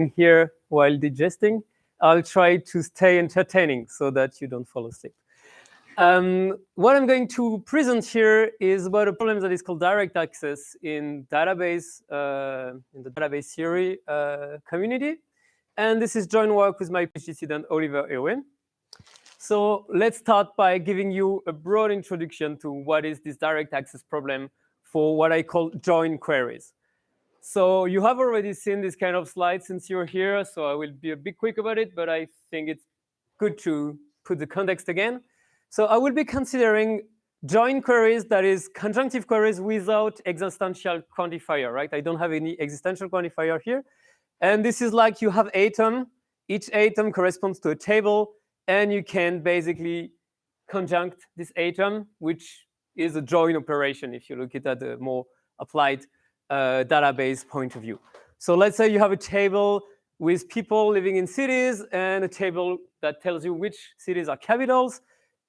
here while digesting. I'll try to stay entertaining so that you don't fall asleep. What I'm going to present here is about a problem that is called direct access in database, in the database theory community. And this is joint work with my PhD student, Oliver Irwin. So let's start by giving you a broad introduction to what is this direct access problem for what I call join queries. So you have already seen this kind of slide since you're here, so I will be a bit quick about it, but I think it's good to put the context again. So I will be considering join queries, that is conjunctive queries without existential quantifier, right? I don't have any existential quantifier here. And this is like you have atom, each atom corresponds to a table, and you can basically conjunct this atom, which is a join operation if you look at the more applied database point of view. So let's say you have a table with people living in cities and a table that tells you which cities are capitals.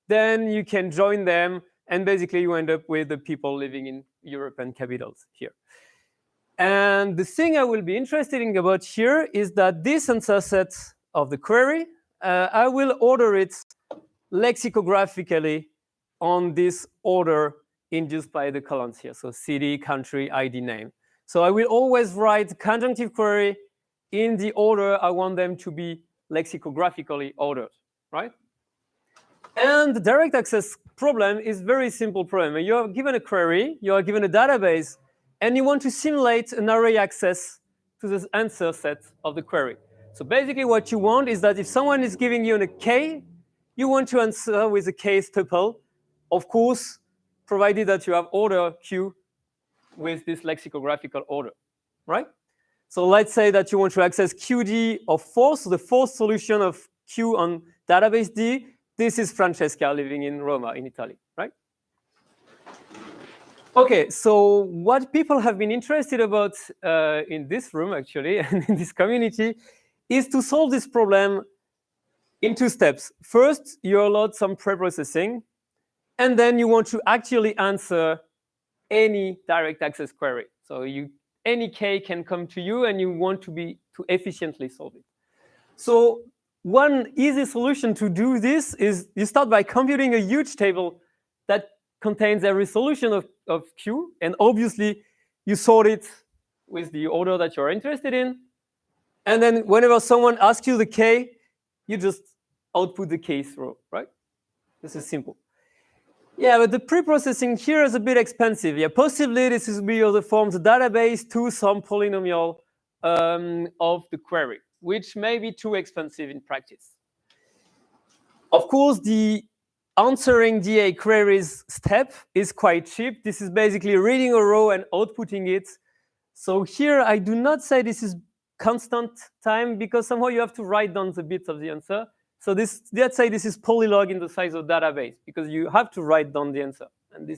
Then you can join them, and basically you end up with the people living in European capitals here. And the thing I will be interested in about here is that this answer set of the query, I will order it lexicographically on this order induced by the columns here. So city, country, ID, name. So I will always write conjunctive query in the order I want them to be lexicographically ordered, right? And the direct access problem is a very simple problem. You are given a query, you are given a database, and you want to simulate an array access to the answer set of the query. So basically what you want is that if someone is giving you a k, you want to answer with a k tuple, of course, provided that you have order q with this lexicographical order, right? So let's say that you want to access qd of 4, so the fourth solution of q on database D. This is Francesca living in Roma, in Italy, right? Okay, so what people have been interested about in this room, actually, and in this community, is to solve this problem in 2 steps. First, you allowed some pre-processing, and then you want to actually answer any direct access query. So any k can come to you, and you want to efficiently solve it. So one easy solution to do this is you start by computing a huge table that contains every solution of Q, and obviously you sort it with the order that you're interested in. And then whenever someone asks you the k, you just output the kth row, right? This is simple. Yeah, but the pre-processing here is a bit expensive. Yeah, possibly this is be the form the database to some polynomial of the query, which may be too expensive in practice. Of course, the answering DA queries step is quite cheap. This is basically reading a row and outputting it. So here I do not say this is constant time, because somehow you have to write down the bits of the answer. So let's say this is polylog in the size of database, because you have to write down the answer. And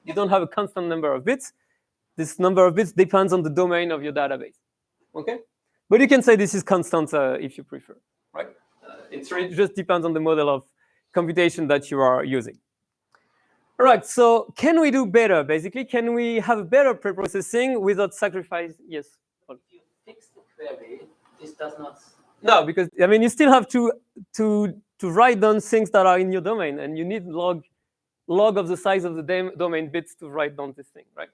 you don't have a constant number of bits. This number of bits depends on the domain of your database. Okay? But you can say this is constant if you prefer, right? It just depends on the model of computation that you are using. All right, so can we do better, basically? Can we have better preprocessing without sacrifice? Yes? If you fix the query, this does not... No, because, I mean, you still have to write down things that are in your domain, and you need log of the size of the domain bits to write down this thing, right?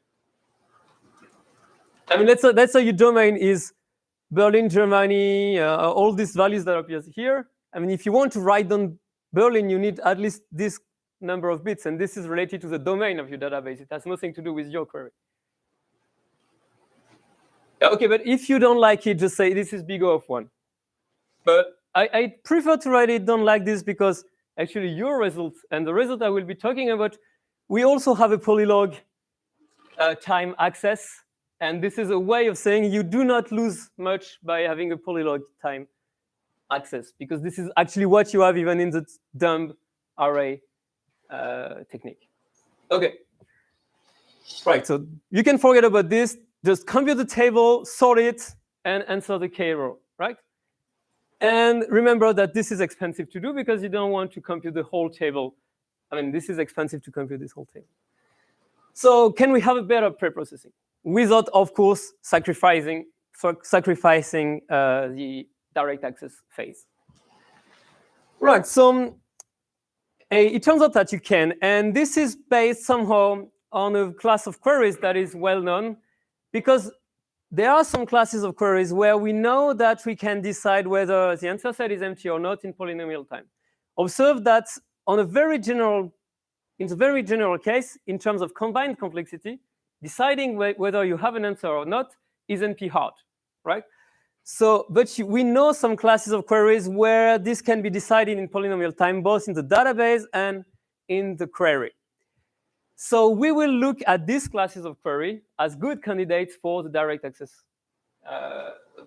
I mean, let's say your domain is Berlin, Germany, all these values that appear here. I mean, if you want to write down Berlin, you need at least this number of bits, and this is related to the domain of your database. It has nothing to do with your query. Okay, but if you don't like it, just say this is big O of 1. But I prefer to write it down like this, because actually your result and the result I will be talking about, we also have a polylog time access. And this is a way of saying you do not lose much by having a polylog time access, because this is actually what you have even in the dumb array technique. Okay. Right, so you can forget about this. Just compute the table, sort it, and answer the k row, right? And remember that this is expensive to do, because you don't want to compute the whole table. I mean, this is expensive to compute this whole table. So can we have a better preprocessing without, of course, sacrificing sacrificing the direct access phase. Right, so it turns out that you can, and this is based somehow on a class of queries that is well known, because there are some classes of queries where we know that we can decide whether the answer set is empty or not in polynomial time. Observe that on a very general, in the very general case, in terms of combined complexity, deciding whether you have an answer or not isn't hard, right? So, but we know some classes of queries where this can be decided in polynomial time, both in the database and in the query. So we will look at these classes of query as good candidates for the direct access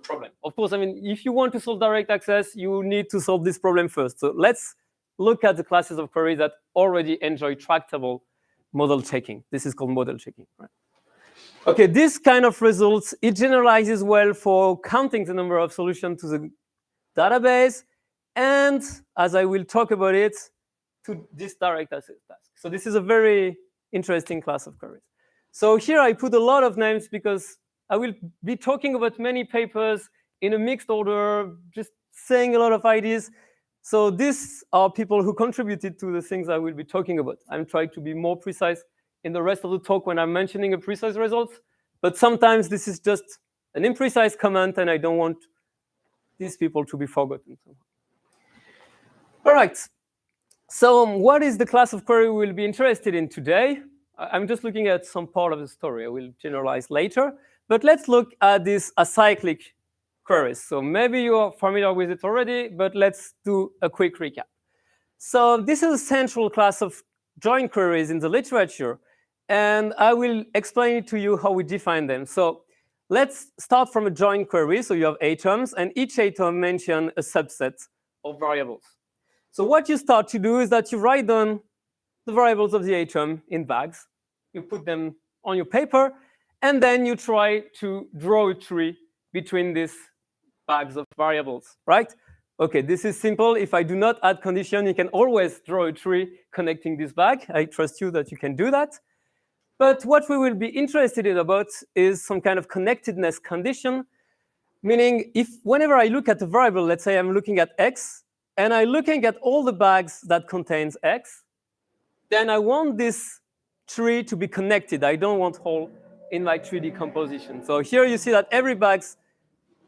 problem. Of course, I mean, if you want to solve direct access, you need to solve this problem first. So let's look at the classes of query that already enjoy tractable model checking. This is called model checking, right? Okay, this kind of results, it generalizes well for counting the number of solutions to the database, and as I will talk about it, to this direct access task. So this is a very interesting class of queries. So here I put a lot of names because I will be talking about many papers in a mixed order, just saying a lot of ideas. So these are people who contributed to the things I will be talking about. I'm trying to be more precise in the rest of the talk when I'm mentioning a precise result, but sometimes this is just an imprecise comment and I don't want these people to be forgotten. All right, so what is the class of query we will be interested in today? I'm just looking at some part of the story. I will generalize later, but let's look at this acyclic queries. So maybe you are familiar with it already, but let's do a quick recap. So this is a central class of join queries in the literature, and I will explain to you how we define them. So let's start from a join query. So you have atoms, and each atom mentions a subset of variables. So what you start to do is that you write down the variables of the atom in bags. You put them on your paper, and then you try to draw a tree between these bags of variables, right? Okay, this is simple. If I do not add condition, you can always draw a tree connecting this bag. I trust you that you can do that. But what we will be interested in about is some kind of connectedness condition, meaning if whenever I look at a variable, let's say I'm looking at x, and I'm looking at all the bags that contains x, then I want this tree to be connected. I don't want hole in my tree decomposition. So here you see that every bags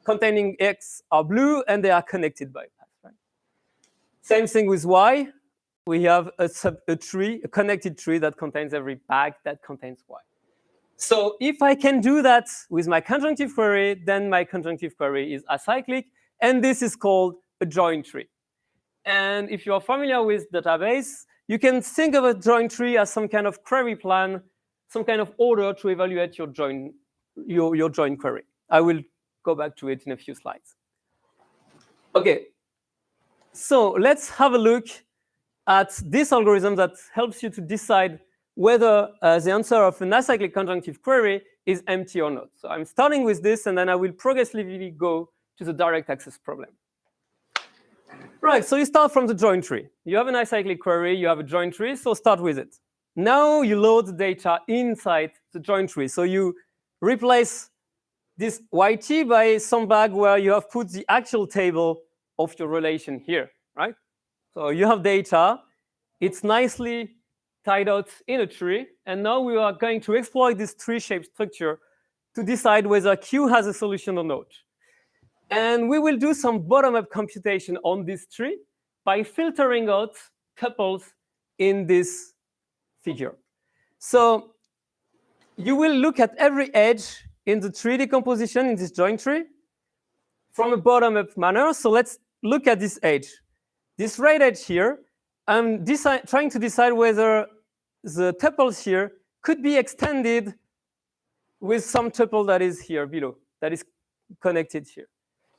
containing x are blue, and they are connected by path. Right? Same thing with y. We have a connected tree that contains every bag that contains y. So if I can do that with my conjunctive query, then my conjunctive query is acyclic, and this is called a join tree. And if you are familiar with database, you can think of a join tree as some kind of query plan, some kind of order to evaluate your join query. I will go back to it in a few slides. Okay, so let's have a look at this algorithm that helps you to decide whether the answer of an acyclic conjunctive query is empty or not. So I'm starting with this, and then I will progressively go to the direct access problem. Right, so you start from the join tree. You have an acyclic query, you have a join tree, so start with it. Now you load the data inside the join tree. So you replace this YT by some bag where you have put the actual table of your relation here, right? So you have data, it's nicely tied out in a tree, and now we are going to exploit this tree-shaped structure to decide whether Q has a solution or not. And we will do some bottom-up computation on this tree by filtering out tuples in this figure. So you will look at every edge in the tree decomposition in this join tree from a bottom-up manner. So let's look at this edge. This red edge here, I'm trying to decide whether the tuples here could be extended with some tuple that is here below, that is connected here.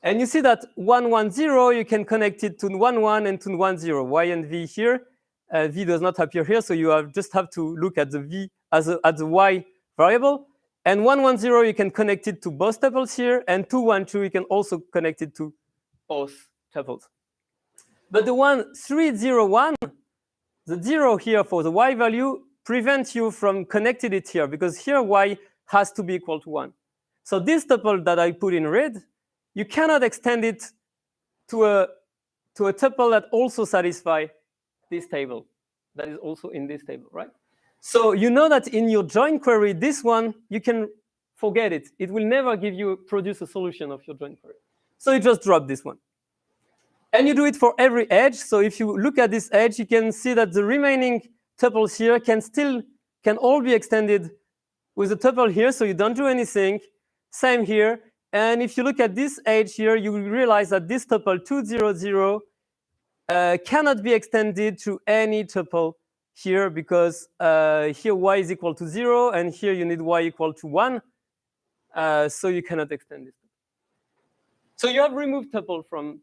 And you see that 1, 1, 0, you can connect it to 1, 1 and to 1, 0. Y and V here. V does not appear here, so you just have to look at the V as the Y variable. And 1, 1, 0, you can connect it to both tuples here. And 2, 1, 2, you can also connect it to both tuples. But the 1, 3, 0, 1, the 0 here for the Y value prevents you from connecting it here, because here Y has to be equal to 1. So this tuple that I put in red, you cannot extend it to a tuple that also satisfies this table, that is also in this table, right? So you know that in your join query, this one, you can forget it. It will never produce a solution of your join query. So you just drop this one. And you do it for every edge. So if you look at this edge, you can see that the remaining tuples here can all be extended with a tuple here, so you don't do anything. Same here. And if you look at this edge here, you will realize that this tuple 2, 0, 0 cannot be extended to any tuple here, because here y is equal to 0, and here you need y equal to 1. So you cannot extend this. So you have removed tuple from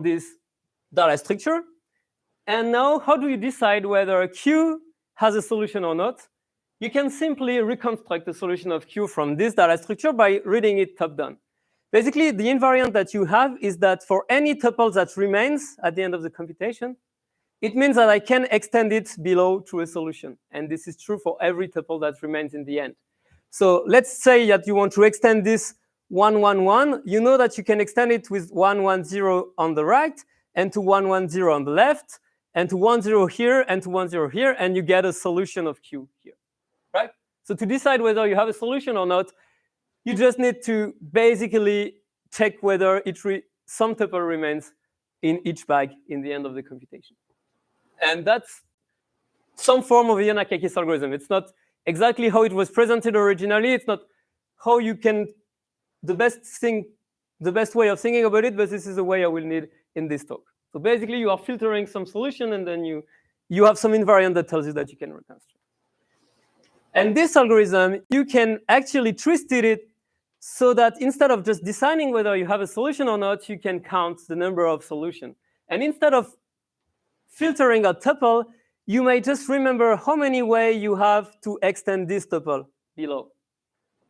this data structure. And now, how do you decide whether Q has a solution or not? You can simply reconstruct the solution of Q from this data structure by reading it top-down. Basically, the invariant that you have is that for any tuple that remains at the end of the computation, it means that I can extend it below to a solution. And this is true for every tuple that remains in the end. So let's say that you want to extend this 1, 1, 1. You know that you can extend it with 1, 1, 0 on the right, and to 1, 1, 0 on the left, and to 1, 0 here, and to 1, 0 here, and you get a solution of Q here, right? So to decide whether you have a solution or not, you just need to basically check whether some tuple remains in each bag in the end of the computation. And that's some form of a Yanakakis algorithm. It's not exactly how it was presented originally. It's not how you can, the best way of thinking about it, but this is the way I will need in this talk. So basically, you are filtering some solution, and then you have some invariant that tells you that you can reconstruct. And this algorithm, you can actually twist it so that instead of just deciding whether you have a solution or not, you can count the number of solutions. And instead of filtering a tuple, you may just remember how many ways you have to extend this tuple below.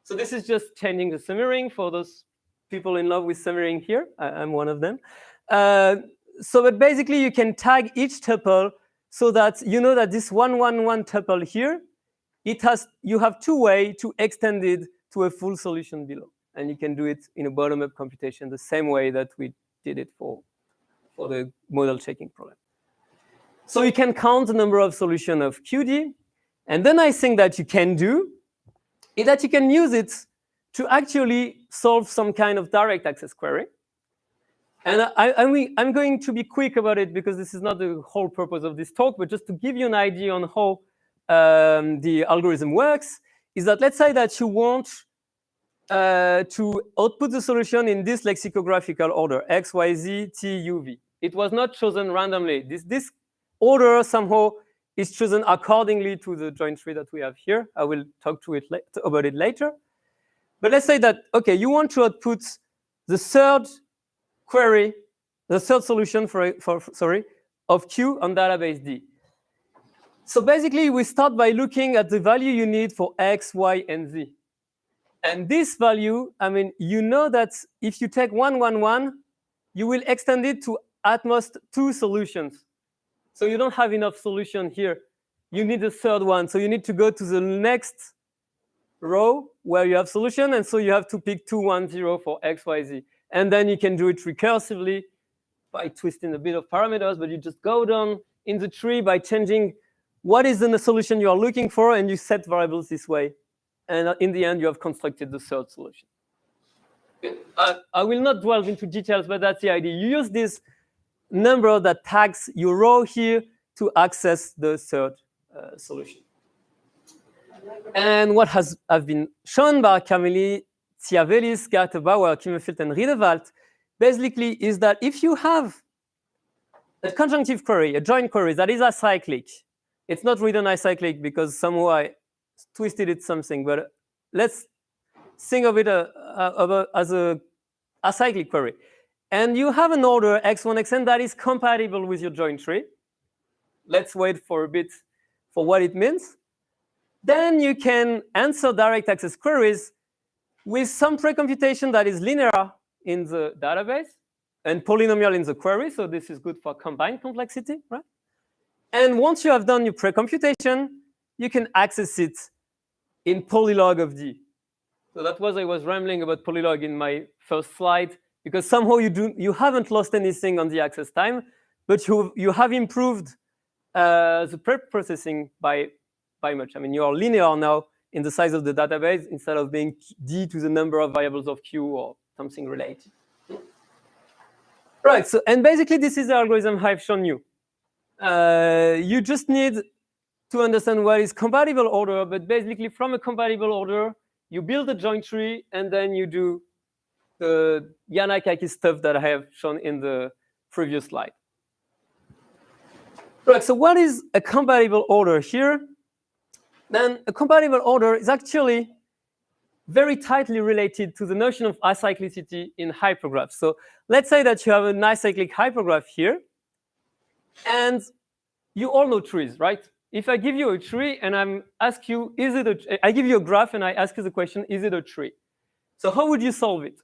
So this is just changing the summering for those people in love with summering here. I'm one of them. But basically, you can tag each tuple so that you know that this 1, 1, 1 tuple here, you have 2 ways to extend it to a full solution below. And you can do it in a bottom-up computation the same way that we did it for the model checking problem. So you can count the number of solutions of QD. And then I think that you can do is that you can use it to actually solve some kind of direct access query. And I'm going to be quick about it because this is not the whole purpose of this talk, but just to give you an idea on how the algorithm works, is that let's say that you want to output the solution in this lexicographical order, X, Y, Z, T, U, V. It was not chosen randomly. This order somehow is chosen accordingly to the join tree that we have here. I will talk about it later. But let's say that, okay, you want to output the third query, the third solution of Q on database D. So basically, we start by looking at the value you need for X, Y, and Z. And this value, I mean, you know that if you take 1, 1, 1, you will extend it to at most 2 solutions. So you don't have enough solution here. You need a third one. So you need to go to the next row where you have solution. And so you have to pick 2, 1, 0 for X, Y, Z. And then you can do it recursively by twisting a bit of parameters. But you just go down in the tree by changing what is the solution you are looking for. And you set variables this way. And in the end, you have constructed the third solution. I will not delve into details, but that's the idea. You use this number that tags your row here to access the third solution. And what has been shown by Capelli, Ciavelis, Gartebauer, Kimmelfeld, and Riedewald, basically is that if you have a conjunctive query, a join query that is acyclic, it's not written acyclic because somehow I twisted it something, but let's think of it as a acyclic query. And you have an order x1, xn that is compatible with your join tree. Let's wait for a bit for what it means. Then you can answer direct access queries with some precomputation that is linear in the database and polynomial in the query. So this is good for combined complexity, right? And once you have done your precomputation, you can access it in polylog of D. So that was I was rambling about polylog in my first slide, because somehow you haven't lost anything on the access time, but you have improved the pre-processing by much. I mean, you are linear now in the size of the database instead of being d to the number of variables of q or something related. Right. So, and basically, this is the algorithm I've shown you. You just need to understand what is compatible order, but basically, from a compatible order, you build a joint tree, and then you do the Yanakaki stuff that I have shown in the previous slide. Right, so what is a compatible order here? Then a compatible order is actually very tightly related to the notion of acyclicity in hypergraphs. So let's say that you have an acyclic hypergraph here, and you all know trees, right? If I give you a tree and I give you a graph and I ask you the question, is it a tree? So how would you solve it?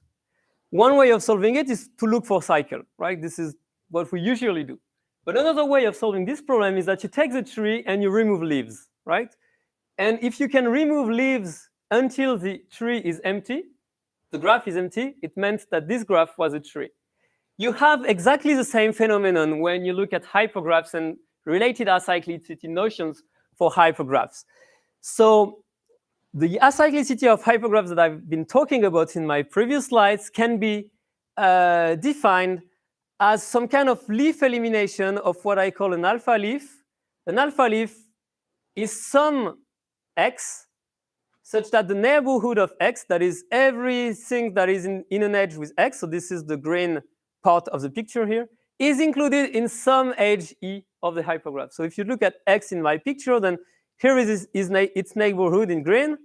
One way of solving it is to look for cycle, right? This is what we usually do. But another way of solving this problem is that you take the tree and you remove leaves, right? And if you can remove leaves until the tree is empty, the graph is empty, it meant that this graph was a tree. You have exactly the same phenomenon when you look at hypergraphs and related acyclicity notions for hypergraphs. So the acyclicity of hypergraphs that I've been talking about in my previous slides can be defined as some kind of leaf elimination of what I call an alpha leaf. An alpha leaf is some x such that the neighborhood of x, that is everything that is in an edge with x, so this is the green part of the picture here, is included in some edge E of the hypergraph. So if you look at x in my picture, then here is its neighborhood in green,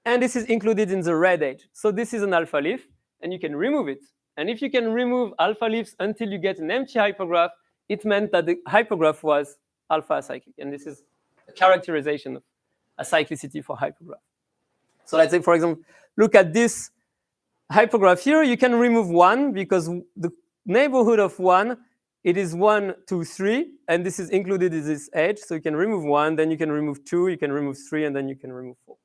and this is included in the red edge. So this is an alpha leaf, and you can remove it. And if you can remove alpha leaves until you get an empty hypergraph, it meant that the hypergraph was alpha acyclic. And this is a characterization of acyclicity for hypergraph. So let's say, for example, look at this hypergraph here. You can remove 1 because the neighborhood of 1, it is 1, 2, 3, and this is included in this edge. So you can remove 1, then you can remove 2, you can remove 3, and then you can remove 4.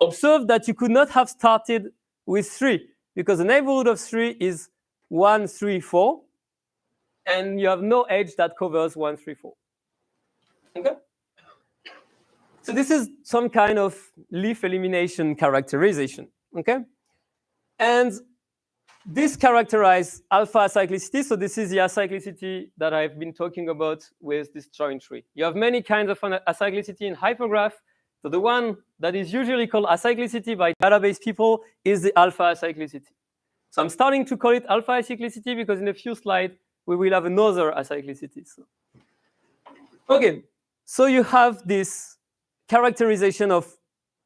Observe that you could not have started with 3 because the neighborhood of 3 is 1, 3, 4, and you have no edge that covers 1, 3, 4. Okay? So this is some kind of leaf elimination characterization. Okay? And this characterizes alpha acyclicity. So this is the acyclicity that I've been talking about with this joint tree. You have many kinds of acyclicity in hypergraph. So the one that is usually called acyclicity by database people is the alpha acyclicity. So I'm starting to call it alpha acyclicity because in a few slides, we will have another acyclicity. So. Okay, so you have this characterization of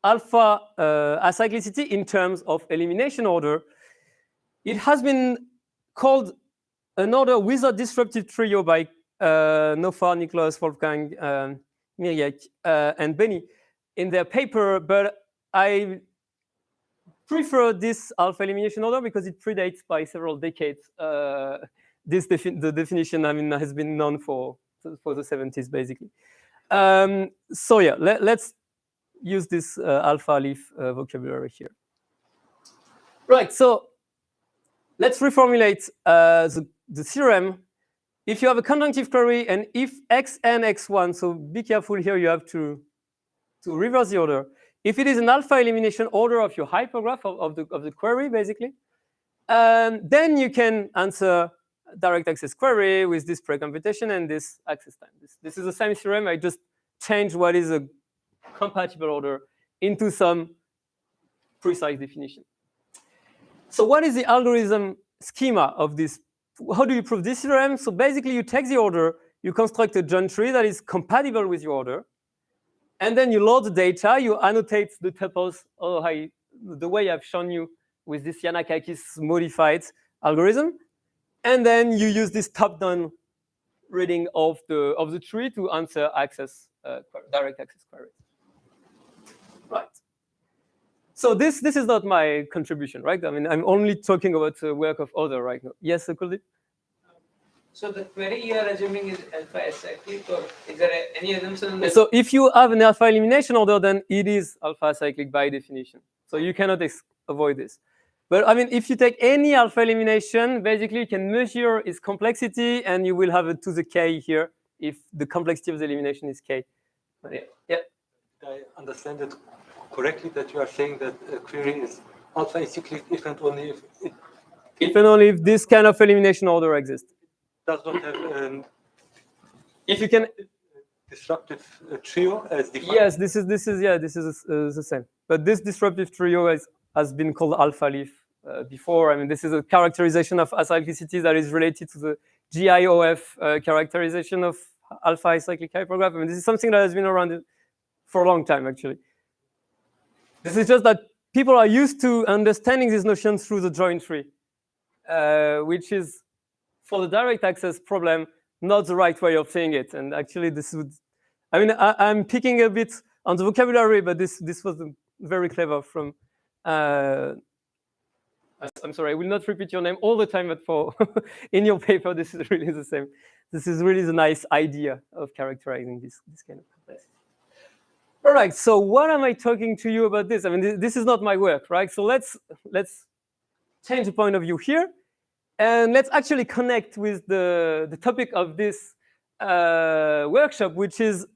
alpha acyclicity in terms of elimination order. It has been called an order without disruptive trio by Nofar, Nicholas, Wolfgang, Miriek, and Benny in their paper, but I prefer this alpha elimination order because it predates by several decades. The definition, I mean, has been known for the 70s, basically. So yeah, let's use this alpha leaf vocabulary here. Right, so let's reformulate the theorem. If you have a conjunctive query and if x and x1, so be careful here, you have to reverse the order. If it is an alpha elimination order of your hypergraph of the query, basically, then you can answer direct access query with this precomputation and this access time. This is the same theorem. I just changed what is a compatible order into some precise definition. So what is the algorithm schema of this? How do you prove this theorem? So basically, you take the order, you construct a joint tree that is compatible with your order, and then you load the data, you annotate the tuples the way I've shown you with this Yanakakis modified algorithm, and then you use this top-down reading of the tree to answer direct access queries. Right. So this is not my contribution, right? I mean, I'm only talking about the work of other right now. Yes, Kuldeep? So the query you are assuming is alpha acyclic, or is there any assumption that... So if you have an alpha elimination order, then it is alpha acyclic by definition. So you cannot avoid this. But I mean, if you take any alpha elimination, basically you can measure its complexity, and you will have a to the k here if the complexity of the elimination is k. Yeah. I understand it correctly that you are saying that a query is alpha acyclic if and only if it If and only if this kind of elimination order exists. does not have If you can. disruptive trio as defined. Yes, this is the same. But this disruptive trio has been called alpha leaf before. I mean, this is a characterization of acyclicity that is related to the GIOF characterization of alpha acyclic hypergraph. I mean, this is something that has been around for a long time, actually. This is just that people are used to understanding these notions through the join tree, which is, for the direct access problem, not the right way of saying it. And actually, this would, I mean, I'm picking a bit on the vocabulary, but this was very clever from, I'm sorry, I will not repeat your name all the time, but for in your paper, this is really the same. This is really the nice idea of characterizing this kind of complexity. All right, so what am I talking to you about this? I mean, this is not my work, right? So let's change the point of view here. And let's actually connect with the topic of this workshop, which is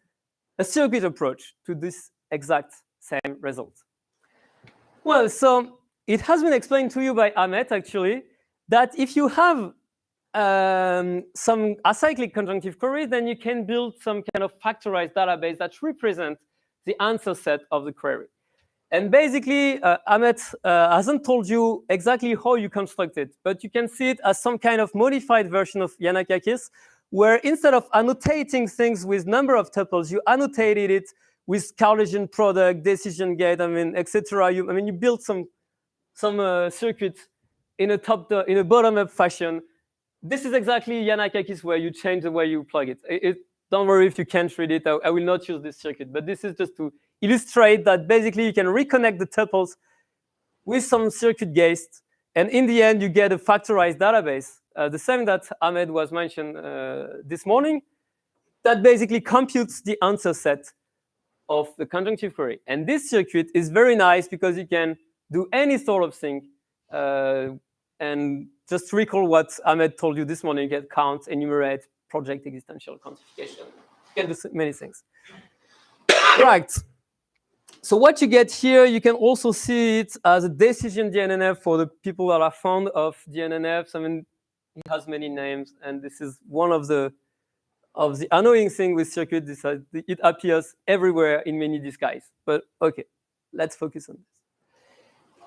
a circuit approach to this exact same result. Well, so it has been explained to you by Ahmet, actually, that if you have some acyclic conjunctive queries, then you can build some kind of factorized database that represents the answer set of the query. And basically, Ahmet hasn't told you exactly how you construct it, but you can see it as some kind of modified version of Yanakakis, where instead of annotating things with number of tuples, you annotated it with Cartesian product, decision gate, I mean, etc. I mean, you built some circuit in a bottom-up fashion. This is exactly Yanakakis, where you change the way you plug it. Don't worry if you can't read it. I will not use this circuit, but this is just to illustrate that basically you can reconnect the tuples with some circuit gates, and in the end you get a factorized database, the same that Ahmed was mentioned this morning, that basically computes the answer set of the conjunctive query. And this circuit is very nice because you can do any sort of thing, and just recall what Ahmed told you this morning. You can count, enumerate, project existential quantification. You can do many things. Right. So what you get here, you can also see it as a decision DNNF for the people that are fond of DNNFs. I mean, it has many names, and this is one of the annoying thing with circuit. It appears everywhere in many disguises. But okay, let's focus on this.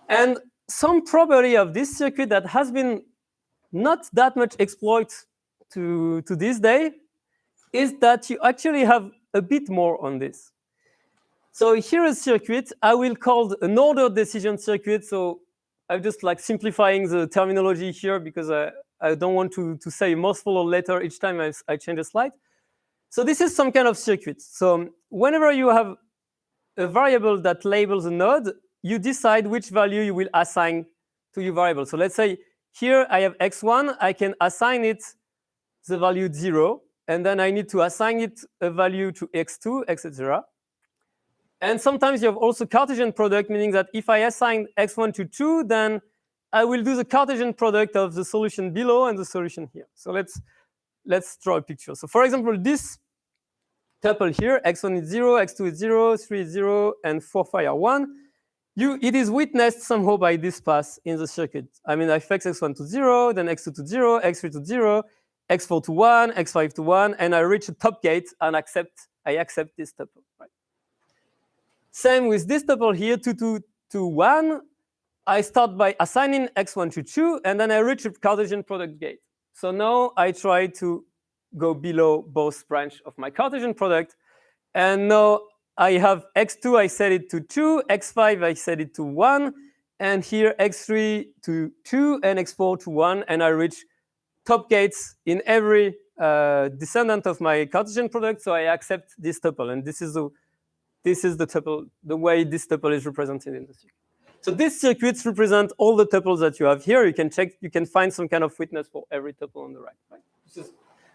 And some property of this circuit that has been not that much exploited to this day is that you actually have a bit more on this. So here is a circuit I will call an ordered decision circuit. So I'm just like simplifying the terminology here because I don't want to say a mouthful or letter each time I change a slide. So this is some kind of circuit. So whenever you have a variable that labels a node, you decide which value you will assign to your variable. So let's say here I have x1, I can assign it the value 0, and then I need to assign it a value to x2, etc. And sometimes you have also Cartesian product, meaning that if I assign x1 to 2, then I will do the Cartesian product of the solution below and the solution here. So let's draw a picture. So for example, this tuple here, x1 is 0, x2 is 0, 3 is 0, and 4, 5 are 1. It is witnessed somehow by this path in the circuit. I mean, I fix x1 to 0, then x2 to 0, x3 to 0, x4 to 1, x5 to 1, and I reach a top gate and I accept this tuple. Right? Same with this tuple here, 2 to 1. I start by assigning x1 to 2, and then I reach a Cartesian product gate. So now I try to go below both branch of my Cartesian product, and now I have x2, I set it to 2, x5, I set it to 1, and here x3 to 2, and x4 to 1, and I reach top gates in every descendant of my Cartesian product, so I accept this tuple, and this is the tuple, the way this tuple is represented in the circuit. So these circuits represent all the tuples that you have here. You can check, you can find some kind of witness for every tuple on the right. Right? This is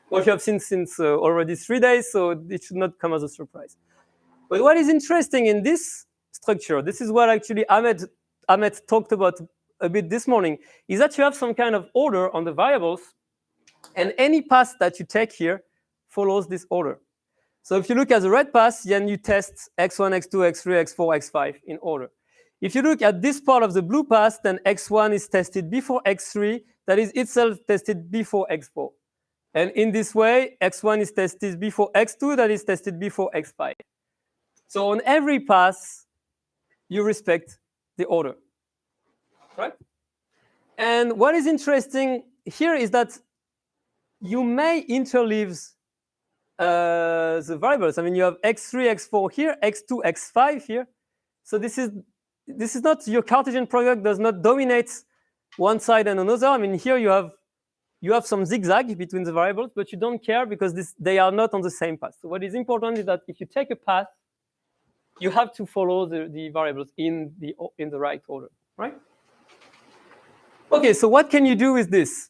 what you have seen since already 3 days, so it should not come as a surprise. But what is interesting in this structure, this is what actually Ahmed Ahmed talked about a bit this morning, is that you have some kind of order on the variables, and any path that you take here follows this order. So if you look at the red path, then you test x1, x2, x3, x4, x5 in order. If you look at this part of the blue path, then x1 is tested before x3, that is itself tested before x4. And in this way, x1 is tested before x2, that is tested before x5. So on every path, you respect the order, right? And what is interesting here is that you may interleave the variables. I mean, you have x3, x4 here, x2, x5 here. So this is not, your Cartesian product does not dominate one side and another. I mean, here you have some zigzag between the variables, but you don't care because they are not on the same path. So what is important is that if you take a path, you have to follow the variables in the right order, right? Okay, so what can you do with this?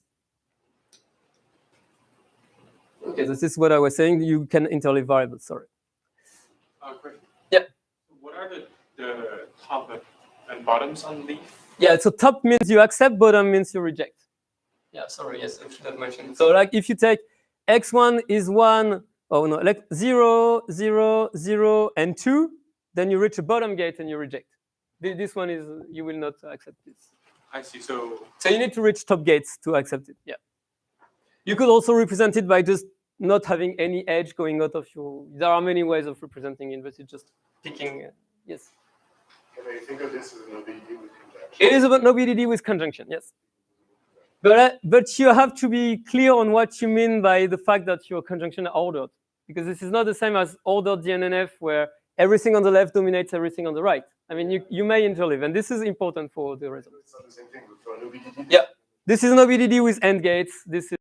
Okay, this is what I was saying. You can interleave variables. Sorry. Question. Yeah. What are the top and bottoms on leaf? Yeah. So top means you accept. Bottom means you reject. Yeah. Sorry. Yes, I should have mentioned. So like if you take x1 is 1, oh no, like 0, 0, 0, and 2, then you reach a bottom gate and you reject. This one is you will not accept this. I see. So you need to reach top gates to accept it. Yeah. You could also represent it by just not having any edge going out of your. There are many ways of representing it, but it's just picking. Yes. Can I think of this as an OBD with conjunction? It is about OBD with conjunction. Yes. But you have to be clear on what you mean by the fact that your conjunction are ordered, because this is not the same as ordered DNNF where everything on the left dominates everything on the right. I mean, you may interleave, and this is important for the result. It's not the same thing for an OBDD. Yeah. This is an OBDD with AND gates. This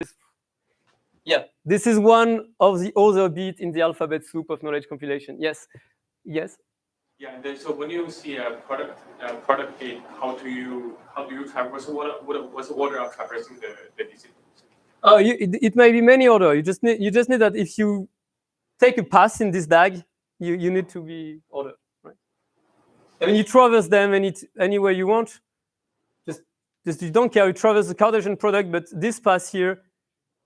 is one of the other bits in the alphabet soup of knowledge compilation. Yes. Yes. yeah. And then, so when you see a product gate, how do you traverse? What's the order of traversing the disciplines? Oh, it may be many order. You just need that if you take a pass in this DAG, you need to be ordered, right? I mean, you traverse them any way you want. Just you don't care. You traverse the Cartesian product, but this pass here,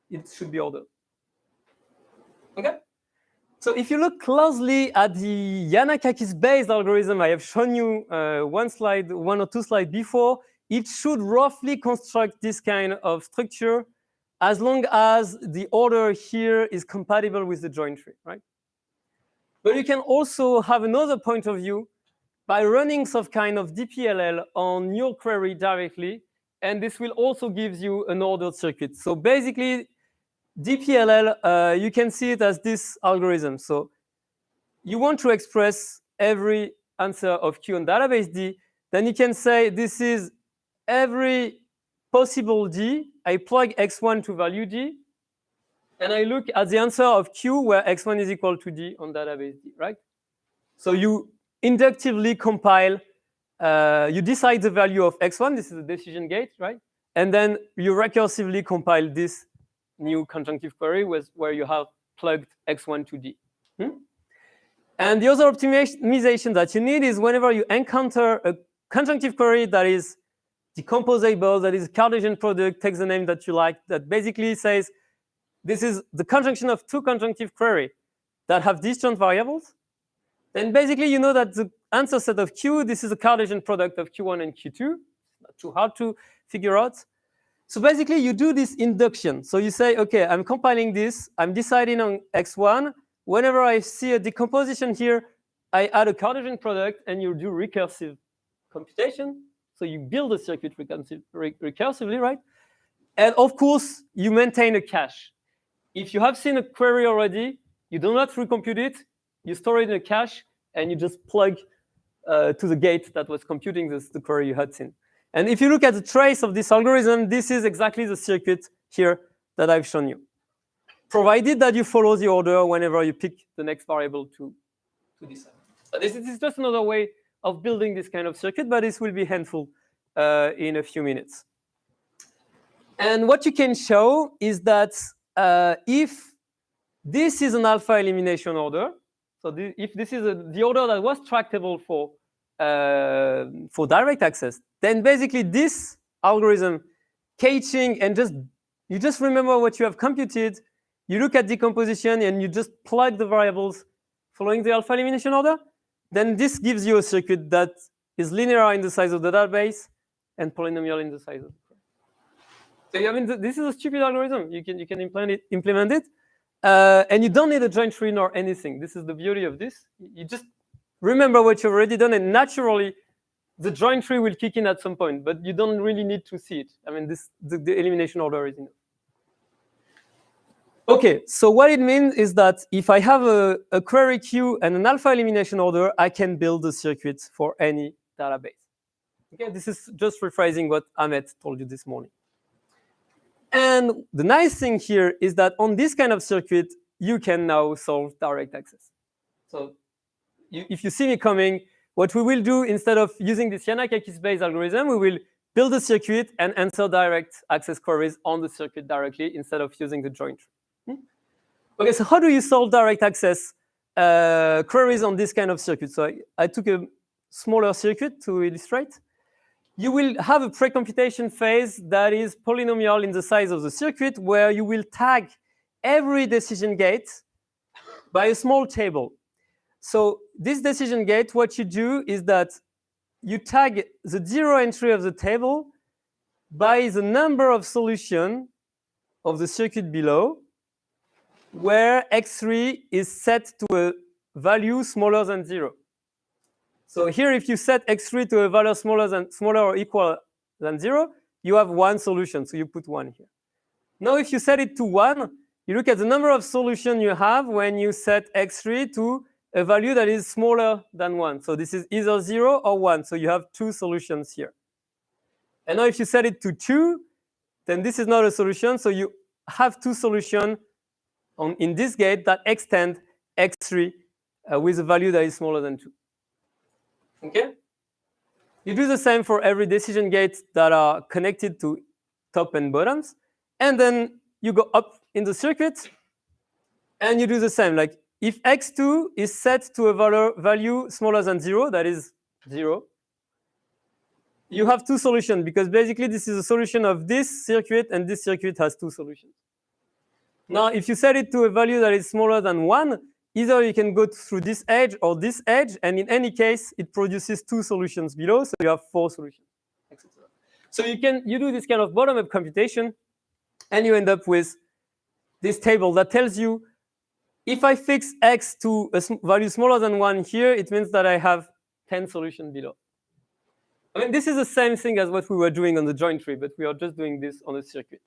it should be ordered. Okay. So if you look closely at the Yannakakis-based algorithm I have shown you one or two slides before, it should roughly construct this kind of structure as long as the order here is compatible with the join tree, right? But you can also have another point of view by running some kind of DPLL on your query directly, and this will also give you an ordered circuit. So basically, DPLL, you can see it as this algorithm. So you want to express every answer of Q on database D, then you can say this is every possible D. I plug x1 to value D, and I look at the answer of Q where x1 is equal to D on database D, right? So you inductively compile, you decide the value of x1, this is a decision gate, right? And then you recursively compile this new conjunctive query where you have plugged x1 to D. And the other optimization that you need is whenever you encounter a conjunctive query that is decomposable, that is a Cartesian product, takes the name that you like, that basically says, this is the conjunction of two conjunctive query that have disjoint variables, then basically you know that the answer set of Q, this is a Cartesian product of Q1 and Q2. Not too hard to figure out. So basically you do this induction. So you say, okay, I'm compiling this, I'm deciding on x1. Whenever I see a decomposition here, I add a Cartesian product and you do recursive computation. So you build a circuit recursively, right? And of course, you maintain a cache. If you have seen a query already, you do not recompute it, you store it in a cache, and you just plug to the gate that was computing the query you had seen. And if you look at the trace of this algorithm, this is exactly the circuit here that I've shown you, provided that you follow the order whenever you pick the next variable to decide. So this is just another way of building this kind of circuit, but this will be handful in a few minutes. And what you can show is that if this is an alpha elimination order, so if this is the order that was tractable for for direct access, then basically this algorithm, caching, and you just remember what you have computed. You look at decomposition and you just plug the variables following the alpha elimination order. Then this gives you a circuit that is linear in the size of the database and polynomial in the size of the query. So I mean, this is a stupid algorithm. You can implement it, and you don't need a join tree nor anything. This is the beauty of this. You just remember what you've already done, and naturally, the join tree will kick in at some point. But you don't really need to see it. I mean, the elimination order is enough. Okay, so what it means is that if I have a query queue and an alpha elimination order, I can build a circuit for any database. Okay, this is just rephrasing what Ahmed told you this morning. And the nice thing here is that on this kind of circuit, you can now solve direct access. So if you see me coming, what we will do instead of using this Yanakakis-based algorithm, we will build a circuit and answer direct access queries on the circuit directly instead of using the join tree. Okay, so how do you solve direct access queries on this kind of circuit? So I took a smaller circuit to illustrate. You will have a precomputation phase that is polynomial in the size of the circuit, where you will tag every decision gate by a small table. So this decision gate, what you do is that you tag the 0 entry of the table by the number of solutions of the circuit below, where x3 is set to a value smaller than 0. So here, if you set x3 to a value smaller or equal than 0, you have one solution. So you put 1 here. Now, if you set it to 1, you look at the number of solutions you have when you set x3 to a value that is smaller than 1. So this is either 0 or 1. So you have 2 solutions here. And now if you set it to 2, then this is not a solution. So you have 2 solutions in this gate that extend x3 with a value that is smaller than 2. Okay? You do the same for every decision gate that are connected to top and bottoms. And then you go up in the circuit, and you do the same. Like if x2 is set to a value smaller than 0, that is 0, you have 2 solutions, because basically this is a solution of this circuit, and this circuit has 2 solutions. Now, if you set it to a value that is smaller than 1, either you can go through this edge or this edge, and in any case, it produces 2 solutions below, so you have 4 solutions, etc. So you do this kind of bottom-up computation, and you end up with this table that tells you, if I fix x to a value smaller than 1 here, it means that I have 10 solutions below. I mean, this is the same thing as what we were doing on the join tree, but we are just doing this on a circuit.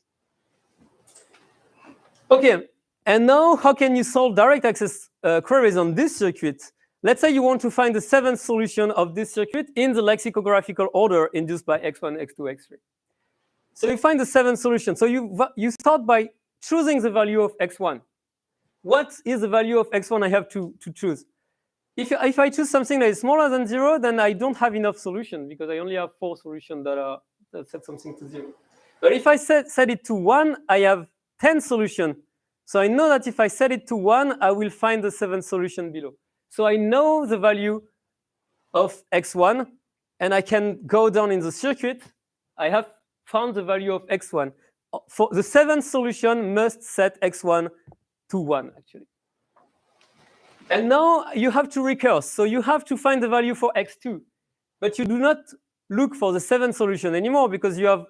Okay, and now how can you solve direct access queries on this circuit? Let's say you want to find the 7th solution of this circuit in the lexicographical order induced by x1, x2, x3. So you find the 7th solution. So you start by choosing the value of x1. What is the value of x1 I have to choose? If I choose something that is smaller than 0, then I don't have enough solutions, because I only have 4 solutions that set something to 0. But if I set it to 1, I have 10 solutions. So I know that if I set it to 1, I will find the 7th solution below. So I know the value of x1, and I can go down in the circuit. I have found the value of x1. For the 7th solution must set x1 to 1, actually. And now you have to recurse. So you have to find the value for x2. But you do not look for the 7th solution anymore, because you have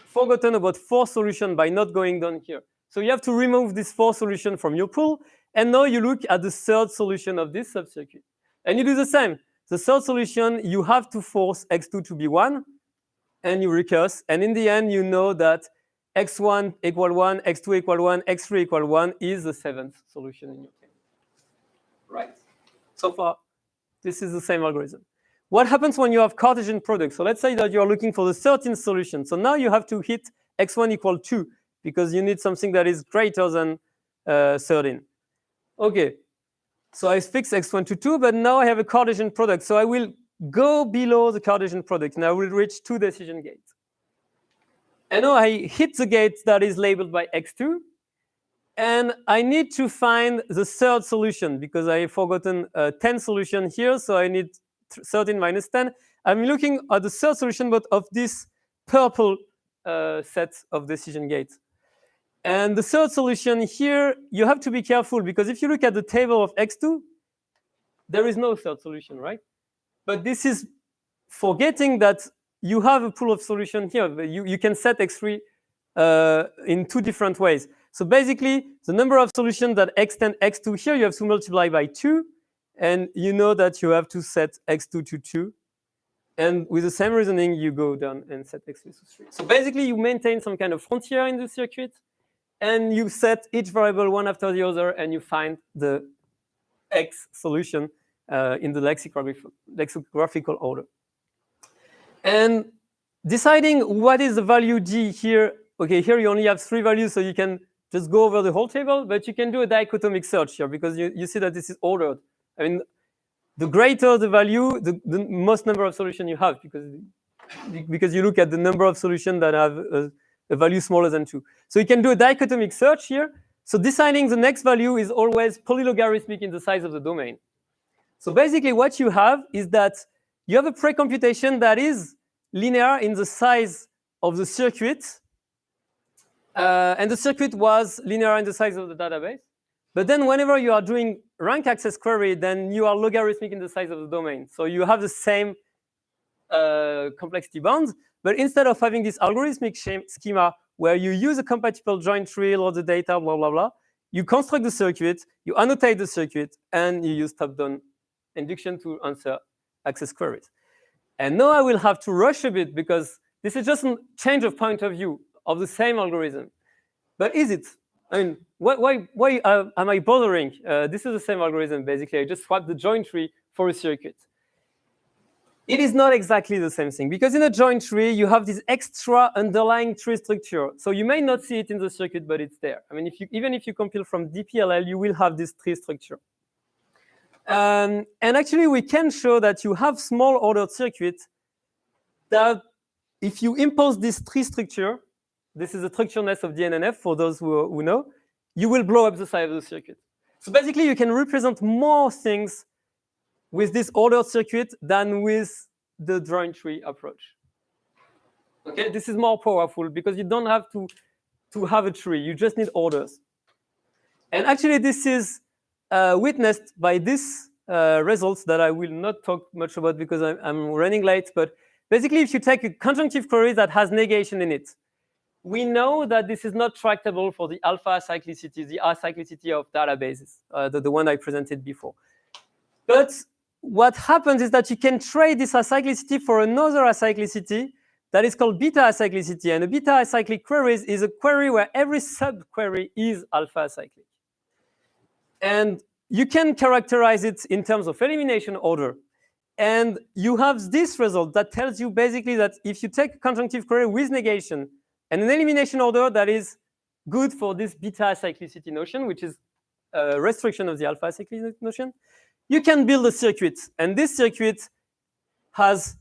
forgotten about 4 solutions by not going down here. So you have to remove this 4 solution from your pool. And now you look at the 3rd solution of this subcircuit. And you do the same. The 3rd solution, you have to force x2 to be 1. And you recurse. And in the end, you know that x1 equal 1, x2 equal 1, x3 equal 1 is the 7th solution in your case. Right. So far, this is the same algorithm. What happens when you have Cartesian products? So let's say that you are looking for the 13th solution. So now you have to hit x1 equal 2, because you need something that is greater than 13. Okay. So I fix x1 to 2, but now I have a Cartesian product. So I will go below the Cartesian product, and I will reach 2 decision gates. And now I hit the gate that is labeled by x2. And I need to find the 3rd solution, because I have forgotten 10 solution here. So I need 13 minus 10. I'm looking at the third solution, but of this purple set of decision gates. And the third solution here, you have to be careful, because if you look at the table of x2, there is no third solution, right? But this is forgetting that you have a pool of solution here. You can set x3 in two different ways. So basically, the number of solutions that extend x2 here, you have to multiply by 2. And you know that you have to set x2 to 2. And with the same reasoning, you go down and set x3 to 3. So basically, you maintain some kind of frontier in the circuit. And you set each variable one after the other. And you find the x solution in the lexicographical order. And deciding what is the value g here. OK, here you only have 3 values. So you can just go over the whole table. But you can do a dichotomic search here, because you see that this is ordered. I mean, the greater the value, the most number of solutions you have, because you look at the number of solutions that have a value smaller than 2. So you can do a dichotomic search here. So deciding the next value is always polylogarithmic in the size of the domain. So basically what you have is that you have a precomputation that is linear in the size of the circuit. And the circuit was linear in the size of the database. But then whenever you are doing rank access query, then you are logarithmic in the size of the domain. So you have the same complexity bounds. But instead of having this algorithmic schema where you use a compatible joint tree, load the data, blah, blah, blah, you construct the circuit, you annotate the circuit, and you use top-down induction to answer access queries. And now I will have to rush a bit, because this is just a change of point of view of the same algorithm. But is it? I mean, why am I bothering? This is the same algorithm, basically. I just swapped the joint tree for a circuit. It is not exactly the same thing, because in a joint tree, you have this extra underlying tree structure. So you may not see it in the circuit, but it's there. I mean, even if you compile from DPLL, you will have this tree structure. And actually, we can show that you have small ordered circuits that if you impose this tree structure, this is the structureness of the NNF for those who know, you will blow up the size of the circuit. So basically, you can represent more things with this ordered circuit than with the joint tree approach. Okay, this is more powerful because you don't have to have a tree. You just need orders. And actually, this is witnessed by these results that I will not talk much about because I'm running late. But basically, if you take a conjunctive query that has negation in it, we know that this is not tractable for the alpha acyclicity, the acyclicity of databases, the one I presented before. But what happens is that you can trade this acyclicity for another acyclicity that is called beta-acyclicity. And a beta-acyclic query is a query where every sub-query is alpha-acyclic. And you can characterize it in terms of elimination order. And you have this result that tells you basically that if you take a conjunctive query with negation and an elimination order that is good for this beta-acyclicity notion, which is a restriction of the alpha-acyclicity notion, you can build a circuit. And this circuit has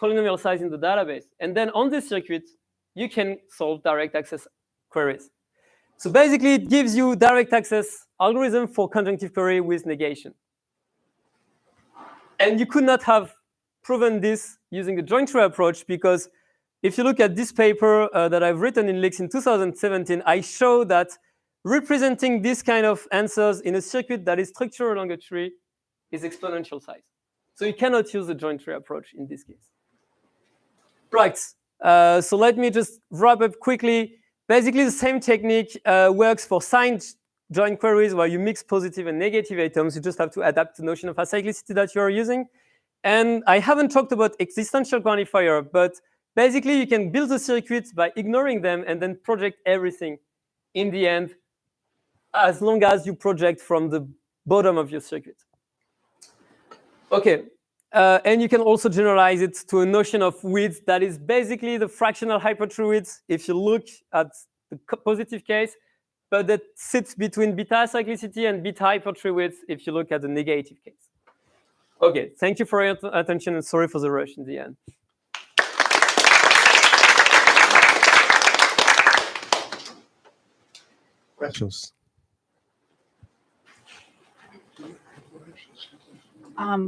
polynomial size in the database. And then on this circuit, you can solve direct access queries. So basically, it gives you direct access algorithm for conjunctive query with negation. And you could not have proven this using the joint tree approach, because if you look at this paper that I've written in Leaks in 2017, I show that representing this kind of answers in a circuit that is structured along a tree is exponential size. So you cannot use the joint tree approach in this case. Right. So let me just wrap up quickly. Basically, the same technique works for signed joint queries where you mix positive and negative atoms. You just have to adapt the notion of acyclicity that you are using. And I haven't talked about existential quantifier, but basically, you can build the circuits by ignoring them and then project everything in the end, as long as you project from the bottom of your circuit. OK. And you can also generalize it to a notion of width that is basically the fractional hypertree width if you look at the positive case, but that sits between beta-acyclicity and beta-hypertree width if you look at the negative case. OK, thank you for your attention, and sorry for the rush in the end. Questions?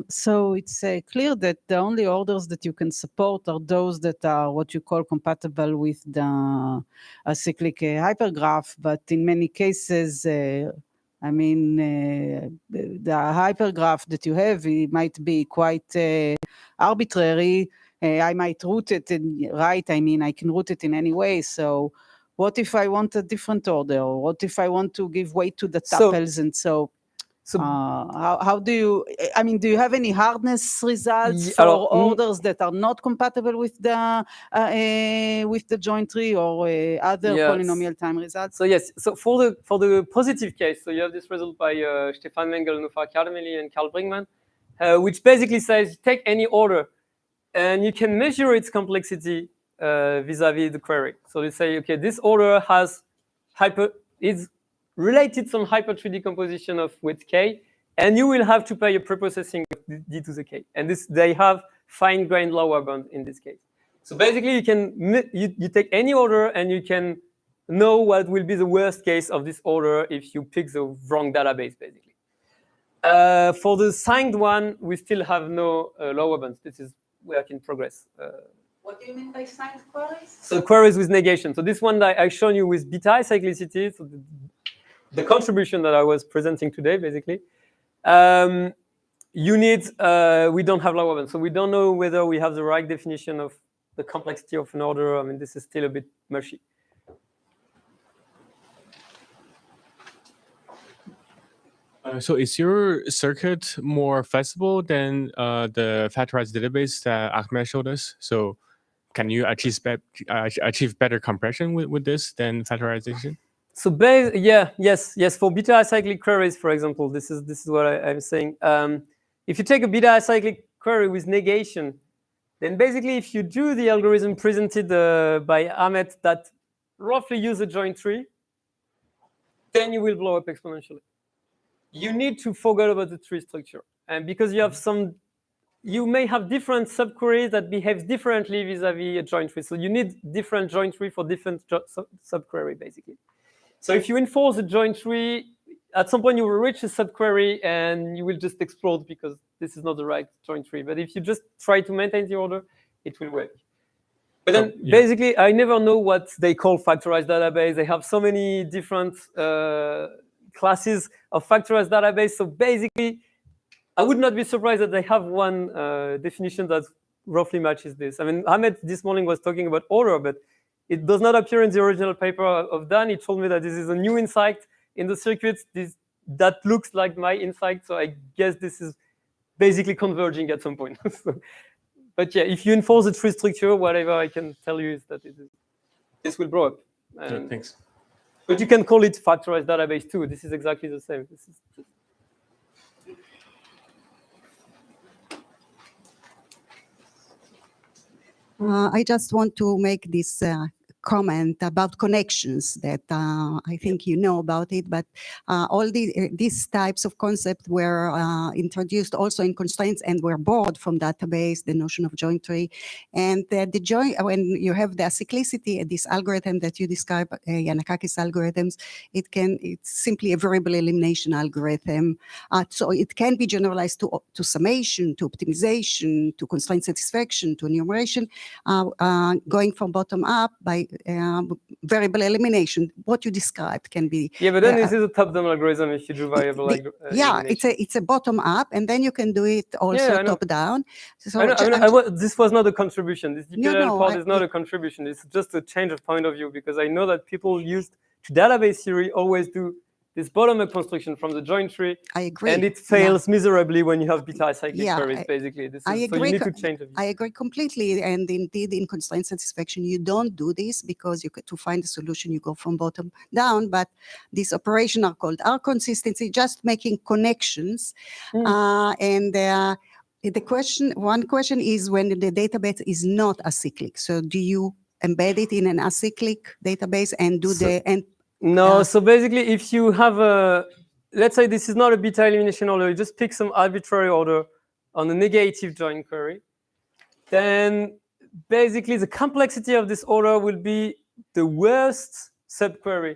So it's clear that the only orders that you can support are those that are what you call compatible with the cyclic hypergraph. But in many cases, I mean, the hypergraph that you have, it might be quite arbitrary. I might route it right. I mean, I can route it in any way. So what if I want a different order? Or what if I want to give weight to the tuples? And so how do you, I mean, do you have any hardness results for orders that are not compatible with the joint tree or other polynomial time results? So yes, so for the positive case, so you have this result by Stefan Mengel, Nufar Karmeli, and Karl Brinkmann, which basically says take any order and you can measure its complexity vis-a-vis the query. So they say, okay, this order is related some hyper-tree decomposition of width k, and you will have to pay a preprocessing of d to the k. And they have fine-grained lower bound in this case. So basically, you take any order and you can know what will be the worst case of this order if you pick the wrong database, basically. For the signed one, we still have no lower bounds. This is work in progress. What do you mean by signed queries? So queries with negation. So this one that I've shown you with beta-acyclicity, so the contribution that I was presenting today, basically. We don't have lower bounds. So we don't know whether we have the right definition of the complexity of an order. I mean, this is still a bit mushy. So is your circuit more flexible than the factorized database that Ahmed showed us? So can you achieve better compression with this than factorization? So yes. For beta-acyclic queries, for example, this is what I'm saying. If you take a beta-acyclic query with negation, then basically if you do the algorithm presented by Ahmed that roughly use a joint tree, then you will blow up exponentially. You need to forget about the tree structure. And because you have you may have different subqueries that behave differently vis-a-vis a joint tree. So you need different joint tree for different subquery, basically. So if you enforce a joint tree, at some point you will reach a subquery and you will just explode because this is not the right joint tree. But if you just try to maintain the order, it will work. But then basically, I never know what they call factorized database. They have so many different classes of factorized database. So basically, I would not be surprised that they have one definition that roughly matches this. I mean, Ahmed this morning was talking about order, but it does not appear in the original paper of Dan. He told me that this is a new insight in the circuits that looks like my insight. So I guess this is basically converging at some point. But yeah, if you enforce the tree structure, whatever I can tell you is that this will blow up. Thanks. But you can call it factorized database too. This is exactly the same. I just want to make this comment about connections that I think you know about it, but all these types of concepts were introduced also in constraints and were borrowed from database, the notion of joint tree. And the joint, when you have the acyclicity, this algorithm that you describe, Yanakakis algorithms, it's simply a variable elimination algorithm. So it can be generalized to summation, to optimization, to constraint satisfaction, to enumeration, going from bottom up by variable elimination. What you described can be. Yeah, but then this is a top-down algorithm if you do variable elimination. It's a bottom up, and then you can do it also top down. So this was not a contribution. This DPL part is not a contribution. It's just a change of point of view because I know that people used to database theory always do this bottom-up construction from the joint tree. I agree. And it fails miserably when you have beta-acyclic queries, basically. I agree. So you need to change the view. I agree completely. And indeed, in constraint satisfaction, you don't do this because to find a solution, you go from bottom down. But these operations are called R-consistency, just making connections. One question is when the database is not acyclic. So do you embed it in an acyclic database and do No, so basically, if you have let's say this is not a beta elimination order, you just pick some arbitrary order on a negative joint query, then basically the complexity of this order will be the worst subquery.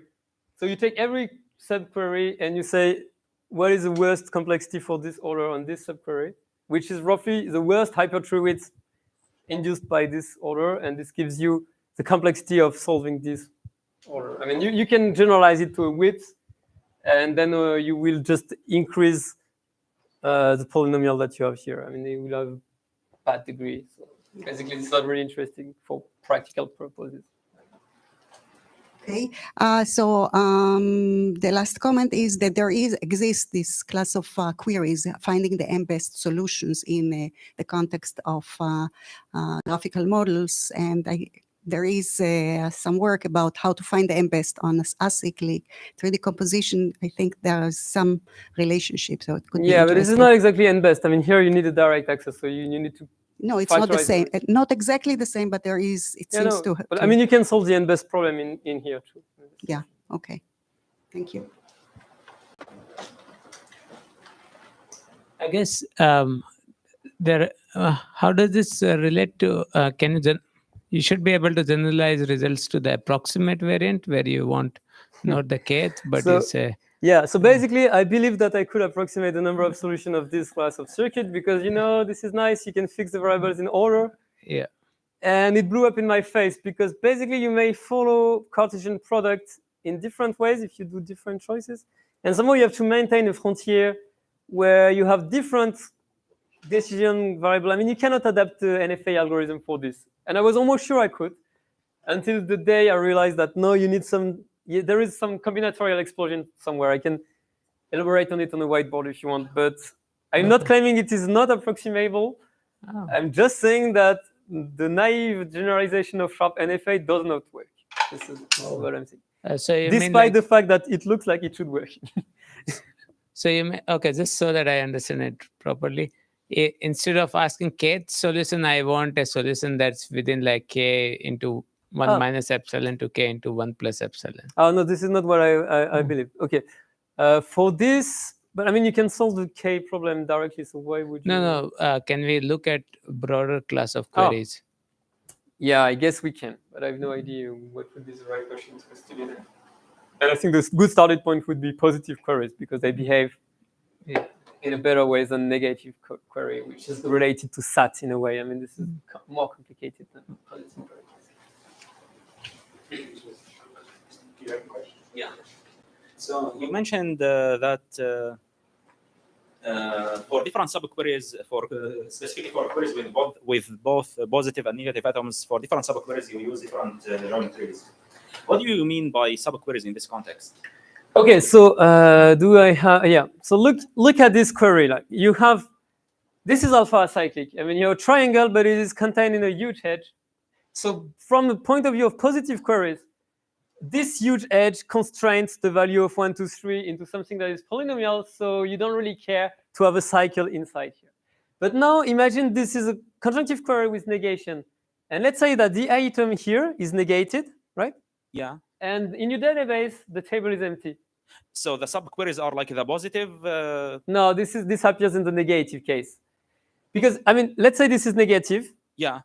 So you take every subquery and you say, what is the worst complexity for this order on this subquery, which is roughly the worst hypertree width induced by this order, and this gives you the complexity of solving this order. I mean, you can generalize it to a width, and then you will just increase the polynomial that you have here. I mean, it will have bad degree. So basically, it's not really interesting for practical purposes. Okay, so the last comment is that there exists this class of queries, finding the m-best solutions in the context of graphical models, and there is some work about how to find the m-best on acyclic 3D composition. I think there is some relationship, so it could be but this is not exactly n-best. I mean, here you need a direct access, so you need to. No, it's not the same. Not exactly the same, but there is. It seems to. But I mean, you can solve the n-best problem in here too. Yeah. Okay. Thank you. I guess there. How does this relate to? You should be able to generalize results to the approximate variant where you want not the kth, but you say. Yeah, so basically, I believe that I could approximate the number of solutions of this class of circuit because, this is nice. You can fix the variables in order. Yeah. And it blew up in my face because basically you may follow Cartesian product in different ways if you do different choices. And somehow you have to maintain a frontier where you have different decision variable. I mean, you cannot adapt the NFA algorithm for this. And I was almost sure I could until the day I realized that, no, you need there is some combinatorial explosion somewhere. I can elaborate on it on the whiteboard if you want, but I'm not claiming it is not approximable. Oh. I'm just saying that the naive generalization of sharp NFA does not work. This is what I'm saying. So you despite the fact that it looks like it should work. So okay, just so that I understand it properly, instead of asking kth solution, I want a solution that's within like k into 1 minus epsilon to k into 1 plus epsilon. Oh, no, this is not what I believe. Okay. For this, but I mean, you can solve the k problem directly, so why would you? No. Can we look at broader class of queries? Yeah, I guess we can, but I have no idea what would be the right question to investigate. And I think the good starting point would be positive queries because they behave in a better way than negative query, which is related to SAT in a way. I mean, this is more complicated than positive queries. Do you have a question? Yeah. So you mentioned that for different subqueries, specifically for queries with both positive and negative atoms, for different subqueries you use different geometries. What do you mean by subqueries in this context? Okay, so do I have? Yeah. So look at this query. Like you have, this is alpha acyclic. I mean, you have a triangle, but it is contained in a huge edge. So from the point of view of positive queries, this huge edge constrains the value of 1, 2, 3 into something that is polynomial, so you don't really care to have a cycle inside here. But now imagine this is a conjunctive query with negation. And let's say that the item here is negated, right? Yeah. And in your database, the table is empty. So the subqueries are like the positive? No, this appears in the negative case. Because, I mean, let's say this is negative. Yeah.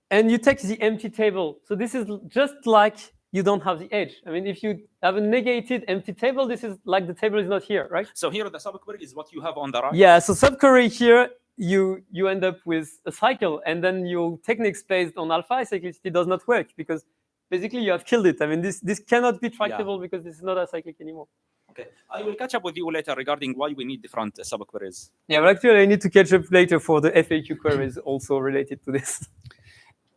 And you take the empty table. So this is just like you don't have the edge. I mean, if you have a negated empty table, this is like the table is not here, right? So here the subquery is what you have on the right? Yeah, so subquery here, you end up with a cycle, and then your techniques based on alpha acyclicity does not work because basically you have killed it. I mean, this cannot be tractable because this is not acyclic anymore. Okay, I will catch up with you later regarding why we need different subqueries. Yeah, but actually I need to catch up later for the FAQ queries also related to this.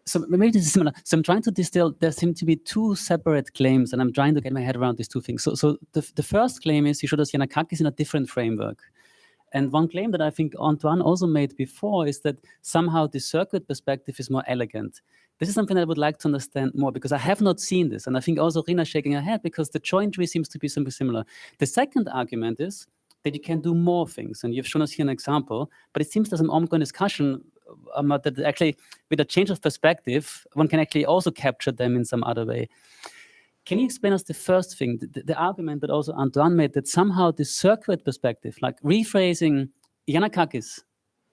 So maybe this is similar. So I'm trying to distill, there seem to be two separate claims, and I'm trying to get my head around these two things. So the first claim is you showed us Yanakakis in a different framework. And one claim that I think Antoine also made before is that somehow the circuit perspective is more elegant. This is something I would like to understand more because I have not seen this. And I think also Rina shaking her head because the joint tree seems to be something similar. The second argument is that you can do more things. And you've shown us here an example, but it seems there's an ongoing discussion that actually with a change of perspective, one can actually also capture them in some other way. Can you explain us the first thing, the argument that also Antoine made that somehow the circuit perspective, like rephrasing Yanakakis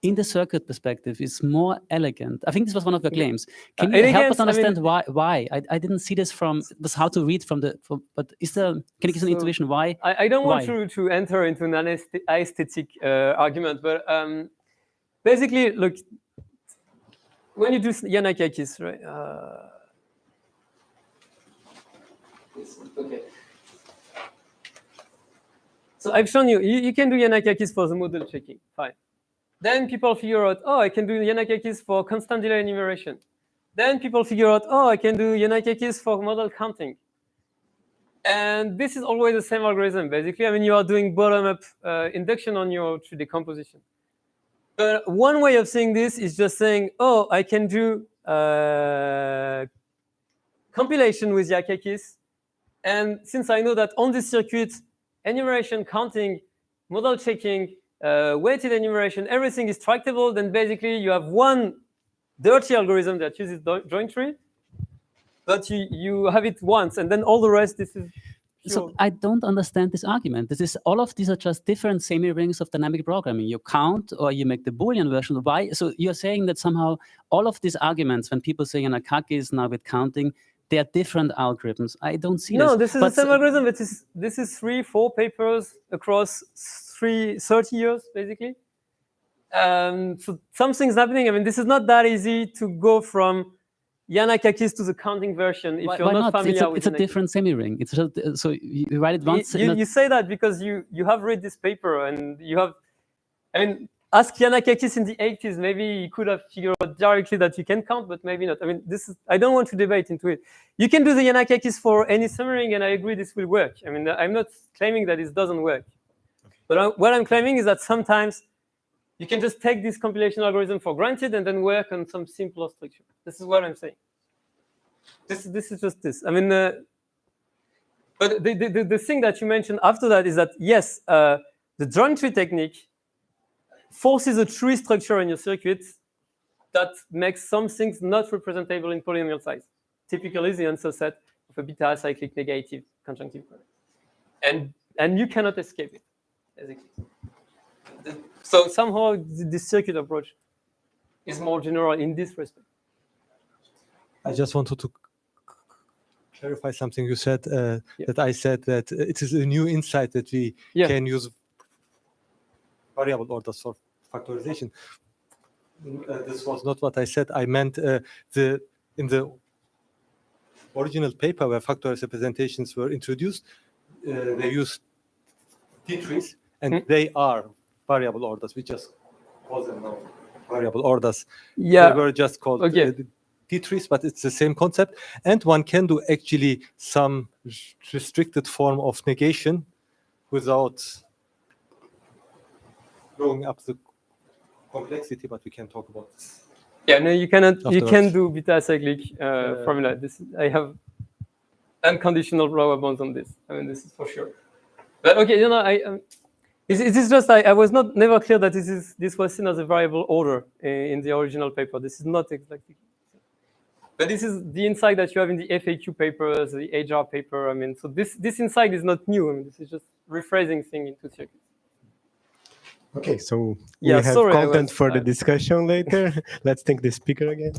in the circuit perspective is more elegant. I think this was one of your claims. Can you elegance, help us I mean- understand why? I didn't see this this how to read but is there, can you give us an intuition why? I don't want Why? to enter into an aesthetic argument, but basically, look, when you do Yanakakis, right? Okay. So I've shown you can do Yanakakis for the model checking, fine. Then people figure out, oh, I can do Yanakakis for constant delay enumeration. Then people figure out, oh, I can do Yanakakis for model counting. And this is always the same algorithm, basically. I mean, you are doing bottom-up induction on your tree decomposition. But one way of seeing this is just saying, oh, I can do compilation with Yakakis. And since I know that on this circuit, enumeration, counting, model checking, weighted enumeration, everything is tractable, then basically you have one dirty algorithm that uses joint tree, but you have it once, and then all the rest, this is pure. So I don't understand this argument. All of these are just different semi-rings of dynamic programming. You count or you make the Boolean version. Why? So you're saying that somehow all of these arguments, when people say Yanakakis now with counting, they are different algorithms. I don't see No, this. this is the same algorithm. This is 3-4 papers across 30 years, basically. So something's happening. I mean, this is not that easy to go from Yanakakis to the counting version if Why you're not not? familiar with It's a different semi-ring. It's just, so you write it once. You say that because you have read this paper and you have, I mean, ask Yanakakis in the 80s, maybe he could have figured out directly that you can count, but maybe not. I mean, I don't want to debate into it. You can do the Yanakakis for any semi-ring, and I agree this will work. I mean, I'm not claiming that it doesn't work. Okay. But what I'm claiming is that sometimes you can just take this compilation algorithm for granted and then work on some simpler structure. This is what I'm saying. This is just this. I mean, but the thing that you mentioned after that is that, yes, the joint tree technique forces a tree structure in your circuit that makes some things not representable in polynomial size. Typically, the answer set of a beta-acyclic negative conjunctive product. And you cannot escape it, basically. So somehow, this circuit approach is more general in this respect. I just wanted to clarify something you said, that I said that it is a new insight that we can use variable orders for factorization. This was not what I said. I meant in the original paper where factorized representations were introduced, they used T-trees, and they are variable orders. We just call them now variable orders. Yeah. They were just called T-trees, but it's the same concept. And one can do actually some restricted form of negation without blowing up the complexity, but we can talk about this. Yeah, no, you cannot. Afterwards. You can do beta-acyclic formula. I have unconditional lower bounds on this. I mean, this is for sure. But okay, you know, this is just I was never clear that this was seen as a variable order in the original paper. This is not exactly. But this is the insight that you have in the FAQ papers, the HR paper. I mean, so this insight is not new. I mean, this is just rephrasing things into circuits. Okay, so we have content for the discussion later. Let's thank the speaker again.